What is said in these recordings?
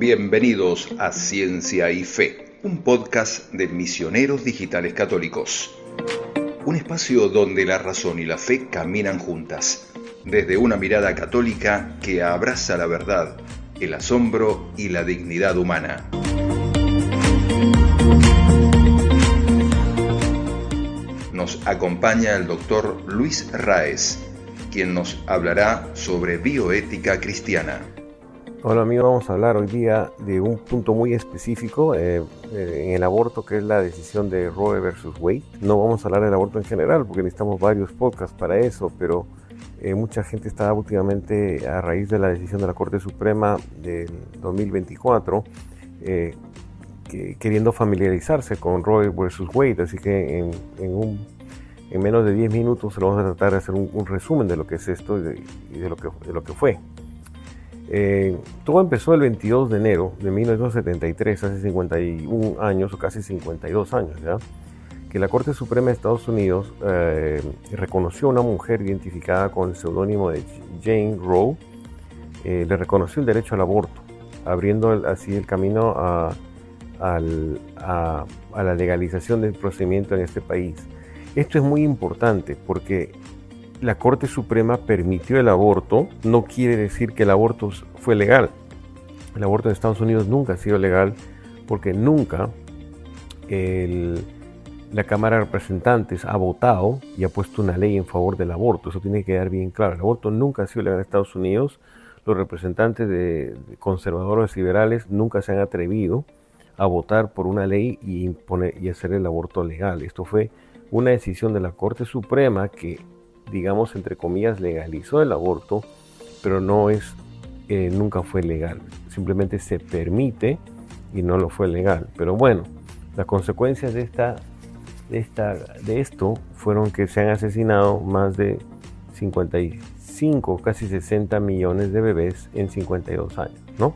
Bienvenidos a Ciencia y Fe, un podcast de Misioneros Digitales Católicos. Un espacio donde la razón y la fe caminan juntas, desde una mirada católica que abraza la verdad, el asombro y la dignidad humana. Nos acompaña el doctor Luis Raez, quien nos hablará sobre bioética cristiana. Hola amigos, vamos a hablar hoy día de un punto muy específico en el aborto, que es la decisión de Roe versus Wade. No vamos a hablar del aborto en general porque necesitamos varios podcasts para eso, pero mucha gente está últimamente, a raíz de la decisión de la Corte Suprema del 2024, queriendo familiarizarse con Roe versus Wade, así que en menos de 10 minutos vamos a tratar de hacer un resumen de lo que es esto y de lo que fue. Todo empezó el 22 de enero de 1973, hace 51 años o casi 52 años ya, que la Corte Suprema de Estados Unidos reconoció a una mujer identificada con el seudónimo de Jane Roe, le reconoció el derecho al aborto, abriendo así el camino a la legalización del procedimiento en este país. Esto es muy importante porque la Corte Suprema permitió el aborto, no quiere decir que el aborto fue legal. El aborto en Estados Unidos nunca ha sido legal porque nunca la Cámara de Representantes ha votado y ha puesto una ley en favor del aborto. Eso tiene que quedar bien claro. El aborto nunca ha sido legal en Estados Unidos. Los representantes de conservadores liberales nunca se han atrevido a votar por una ley y hacer el aborto legal. Esto fue una decisión de la Corte Suprema que, digamos, entre comillas, legalizó el aborto, pero nunca fue legal. Simplemente se permite y no lo fue legal. Pero bueno, las consecuencias de esto fueron que se han asesinado más de 55, casi 60 millones de bebés en 52 años, ¿no?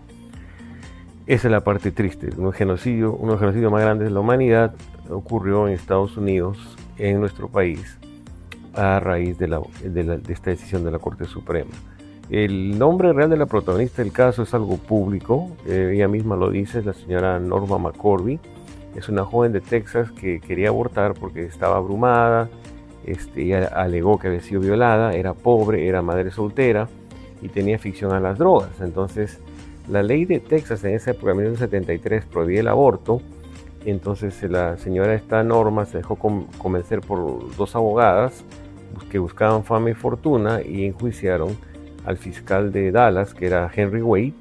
Esa es la parte triste. Uno de los genocidios más grandes de la humanidad ocurrió en Estados Unidos, en nuestro país, a raíz de esta decisión de la Corte Suprema. El nombre real de la protagonista del caso es algo público, ella misma lo dice, es la señora Norma McCorvey. Es una joven de Texas que quería abortar porque estaba abrumada, ella alegó que había sido violada, era pobre, era madre soltera y tenía adicción a las drogas. Entonces, la ley de Texas en esa época, en 1973, prohibía el aborto. Entonces la señora esta Norma se dejó convencer por dos abogadas que buscaban fama y fortuna y enjuiciaron al fiscal de Dallas, que era Henry Wade,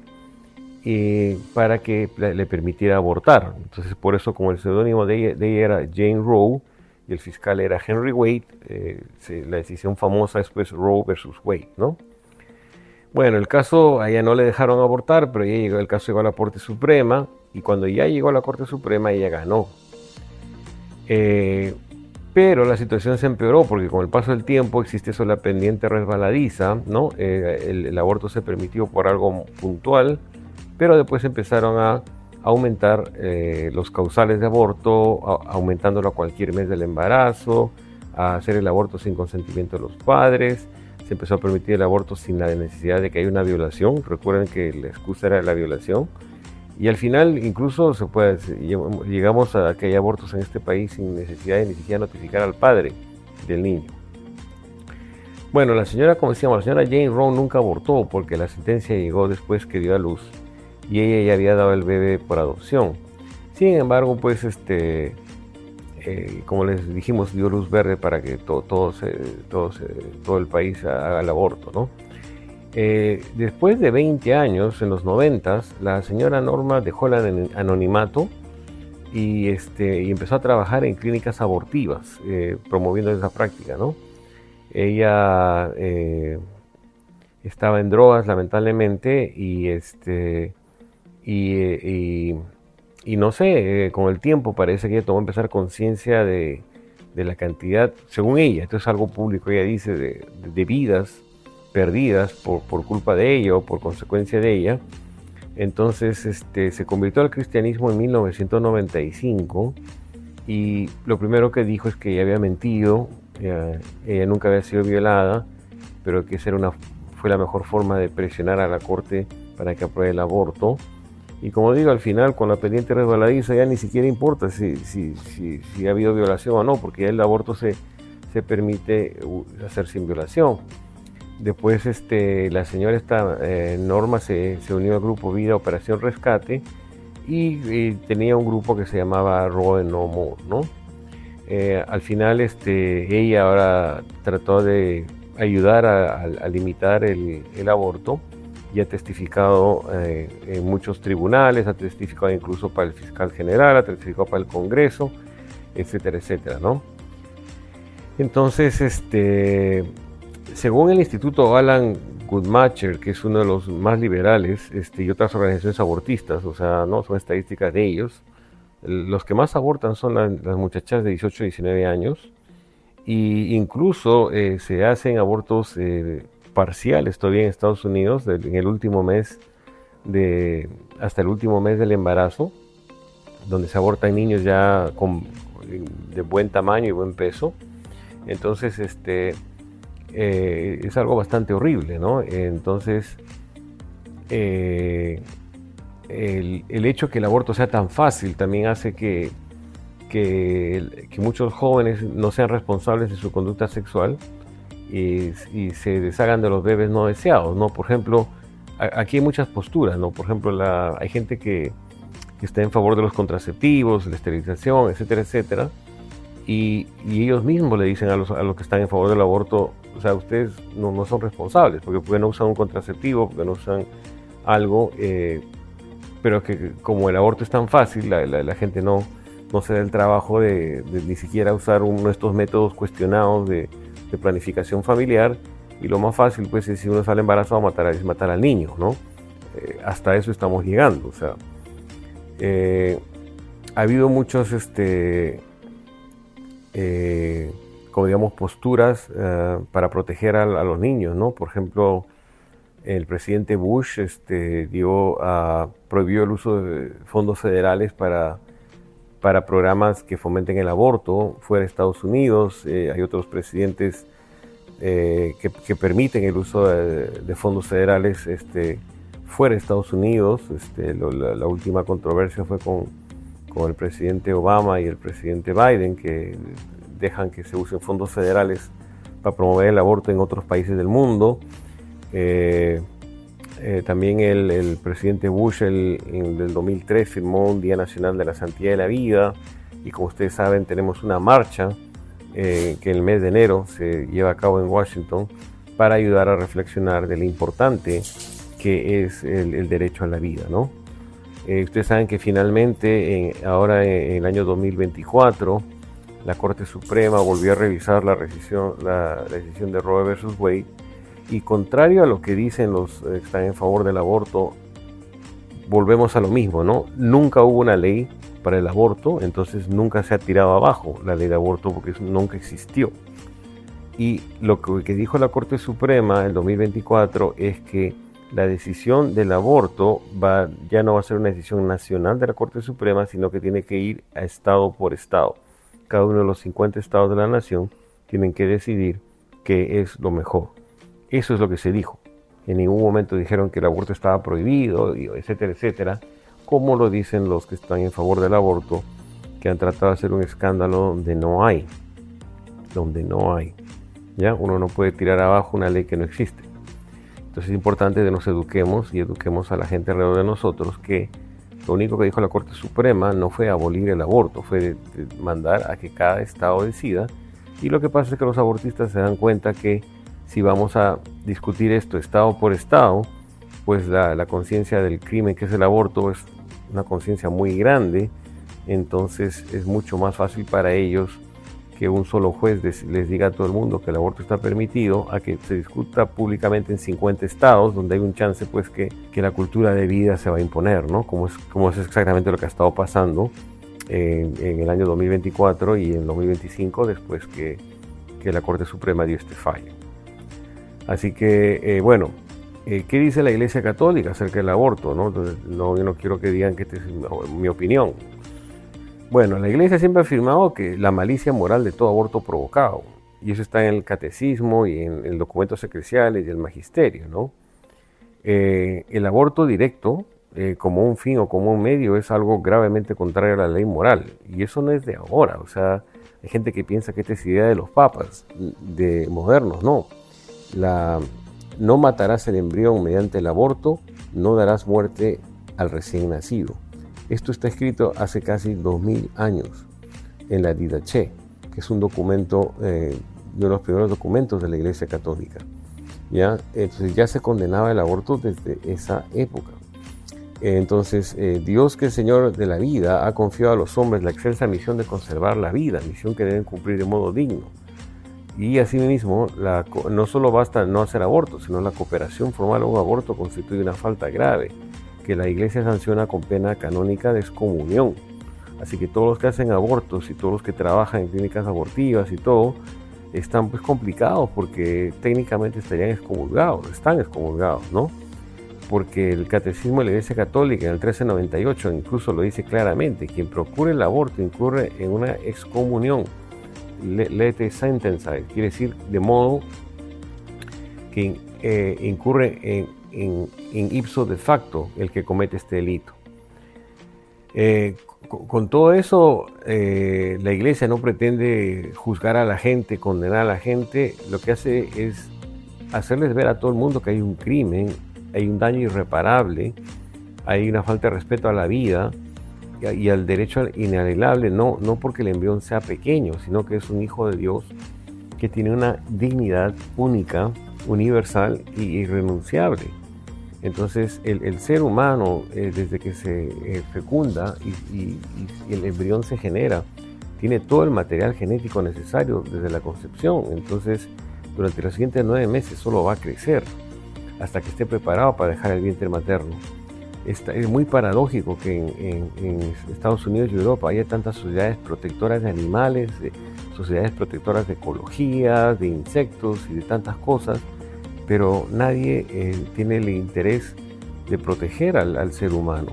para que le permitiera abortar. Entonces, por eso, como el seudónimo de ella era Jane Roe y el fiscal era Henry Wade, la decisión famosa es pues Roe versus Wade, ¿no? Bueno, el caso, a ella no le dejaron abortar, pero el caso llegó a la Corte Suprema, y cuando ya llegó a la Corte Suprema, ella ganó. Pero la situación se empeoró, porque con el paso del tiempo existe eso, la pendiente resbaladiza, ¿no? El aborto se permitió por algo puntual, pero después empezaron a aumentar los causales de aborto, aumentándolo a cualquier mes del embarazo, a hacer el aborto sin consentimiento de los padres. Se empezó a permitir el aborto sin la necesidad de que haya una violación. Recuerden que la excusa era la violación. Y al final incluso llegamos a que hay abortos en este país sin necesidad de ni siquiera notificar al padre del niño. Bueno, la señora, como decíamos, la señora Jane Roe nunca abortó porque la sentencia llegó después que dio a luz y ella ya había dado el bebé por adopción. Sin embargo, pues como les dijimos, dio luz verde para que todo el país haga el aborto, ¿no? Después de 20 años, en los 90s, la señora Norma dejó el anonimato y empezó a trabajar en clínicas abortivas, promoviendo esa práctica, ¿no? Ella estaba en drogas, lamentablemente, y no sé, con el tiempo parece que ella tomó a empezar conciencia de la cantidad, según ella, esto es algo público, ella dice, de vidas perdidas por culpa de ella o por consecuencia de ella. Entonces se convirtió al cristianismo en 1995 y lo primero que dijo es que ella había mentido, ella nunca había sido violada, pero que esa fue la mejor forma de presionar a la corte para que apruebe el aborto. Y como digo, al final, con la pendiente resbaladiza, ya ni siquiera importa si ha habido violación o no, porque ya el aborto se permite hacer sin violación. Después la señora Norma se unió al grupo Vida Operación Rescate y tenía un grupo que se llamaba Roe No More, ¿no? Al final ella ahora trató de ayudar a limitar el aborto y ha testificado en muchos tribunales, ha testificado incluso para el fiscal general, ha testificado para el Congreso, etcétera, etcétera, ¿no? Entonces, según el Instituto Alan Guttmacher, que es uno de los más liberales, y otras organizaciones abortistas, o sea, no son estadísticas de ellos, los que más abortan son las muchachas de 18 a 19 años, e incluso se hacen abortos parciales todavía en Estados Unidos en el último mes hasta el último mes del embarazo, donde se abortan niños ya de buen tamaño y buen peso. Entonces es algo bastante horrible, ¿no? Entonces el hecho que el aborto sea tan fácil también hace que muchos jóvenes no sean responsables de su conducta sexual y se deshagan de los bebés no deseados, ¿no? Por ejemplo, aquí hay muchas posturas, ¿no? Por ejemplo, hay gente que está en favor de los contraceptivos, la esterilización, etcétera, etcétera, y ellos mismos le dicen a los que están en favor del aborto, o sea, ustedes no son responsables, porque no usan un contraceptivo, porque no usan algo, pero que como el aborto es tan fácil, la gente no se da el trabajo de ni siquiera usar uno de estos métodos cuestionados de planificación familiar, y lo más fácil pues es, si uno sale embarazado, matar al niño, ¿no? Hasta eso estamos llegando. O sea, ha habido muchos como digamos posturas para proteger a los niños, ¿no? Por ejemplo, el presidente Bush prohibió el uso de fondos federales para programas que fomenten el aborto fuera de Estados Unidos. Hay otros presidentes que permiten el uso de fondos federales fuera de Estados Unidos. La última controversia fue con el presidente Obama y el presidente Biden, que dejan que se usen fondos federales para promover el aborto en otros países del mundo. También el presidente Bush en el 2003 firmó un Día Nacional de la Santidad de la Vida, y como ustedes saben tenemos una marcha que en el mes de enero se lleva a cabo en Washington para ayudar a reflexionar de lo importante que es el derecho a la vida, ¿no? Ustedes saben que finalmente ahora en el año 2024 la Corte Suprema volvió a revisar la decisión de Roe versus Wade. Y contrario a lo que dicen los que están en favor del aborto, volvemos a lo mismo, ¿no? Nunca hubo una ley para el aborto, entonces nunca se ha tirado abajo la ley de aborto, porque eso nunca existió. Y lo que dijo la Corte Suprema en 2024 es que la decisión del aborto ya no va a ser una decisión nacional de la Corte Suprema, sino que tiene que ir a estado por estado. Cada uno de los 50 estados de la nación tienen que decidir qué es lo mejor. Eso es lo que se dijo. En ningún momento dijeron que el aborto estaba prohibido, etcétera, etcétera, como lo dicen los que están en favor del aborto, que han tratado de hacer un escándalo donde no hay. ¿Ya? Uno no puede tirar abajo una ley que no existe. Entonces es importante que nos eduquemos y eduquemos a la gente alrededor de nosotros, que lo único que dijo la Corte Suprema no fue abolir el aborto, fue mandar a que cada estado decida. Y lo que pasa es que los abortistas se dan cuenta que si vamos a discutir esto estado por estado, pues la conciencia del crimen que es el aborto es una conciencia muy grande. Entonces es mucho más fácil para ellos que un solo juez les diga a todo el mundo que el aborto está permitido, a que se discuta públicamente en 50 estados, donde hay un chance pues que la cultura de vida se va a imponer, ¿no? Como es exactamente lo que ha estado pasando en el año 2024 y en 2025, después que la Corte Suprema dio este fallo. Así que, ¿qué dice la Iglesia Católica acerca del aborto, ¿no? Entonces, yo no quiero que digan que esta es mi opinión. Bueno, la Iglesia siempre ha afirmado que la malicia moral de todo aborto provocado, y eso está en el Catecismo y en documentos eclesiales y el Magisterio, ¿no? El aborto directo como un fin o como un medio es algo gravemente contrario a la ley moral. Y eso no es de ahora. O sea, hay gente que piensa que esta es idea de los papas, de modernos. No. No matarás el embrión mediante el aborto, no darás muerte al recién nacido. Esto está escrito hace casi 2000 años en la Didache, que es un documento, uno de los primeros documentos de la Iglesia Católica. ¿Ya? Entonces ya se condenaba el aborto desde esa época. Entonces Dios, que es Señor de la vida, ha confiado a los hombres la excelsa misión de conservar la vida, misión que deben cumplir de modo digno. Y asimismo, no solo basta no hacer aborto, sino la cooperación formal a un aborto constituye una falta grave, que la Iglesia sanciona con pena canónica de excomunión. Así que todos los que hacen abortos y todos los que trabajan en clínicas abortivas y todo, están pues complicados porque técnicamente estarían están excomulgados, ¿no? Porque el Catecismo de la Iglesia Católica en el 1398 incluso lo dice claramente: quien procure el aborto incurre en una excomunión, lete sentencia, quiere decir de modo que incurre en ipso de facto el que comete este delito. Con todo eso, la Iglesia no pretende juzgar a la gente, condenar a la gente. Lo que hace es hacerles ver a todo el mundo que hay un crimen, hay un daño irreparable, hay una falta de respeto a la vida y al derecho inalienable, no porque el embrión sea pequeño, sino que es un hijo de Dios que tiene una dignidad única, universal e irrenunciable. Entonces el ser humano, desde que se fecunda y el embrión se genera, tiene todo el material genético necesario desde la concepción. Entonces durante los siguientes 9 meses solo va a crecer hasta que esté preparado para dejar el vientre materno. Es muy paradójico que en Estados Unidos y Europa haya tantas sociedades protectoras de animales, sociedades protectoras de ecología, de insectos y de tantas cosas, pero nadie tiene el interés de proteger al ser humano,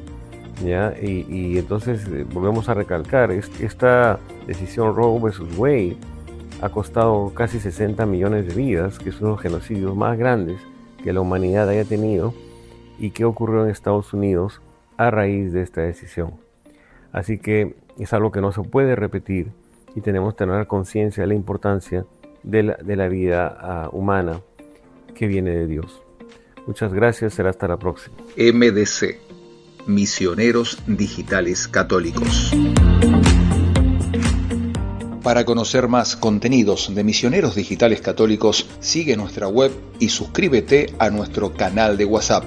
¿ya? Y entonces volvemos a recalcar, esta decisión Roe versus Wade ha costado casi 60 millones de vidas, que es uno de los genocidios más grandes que la humanidad haya tenido y que ocurrió en Estados Unidos a raíz de esta decisión. Así que es algo que no se puede repetir y tenemos que tener conciencia de la importancia de la vida humana que viene de Dios. Muchas gracias, será hasta la próxima. MDC, Misioneros Digitales Católicos. Para conocer más contenidos de Misioneros Digitales Católicos, sigue nuestra web y suscríbete a nuestro canal de WhatsApp.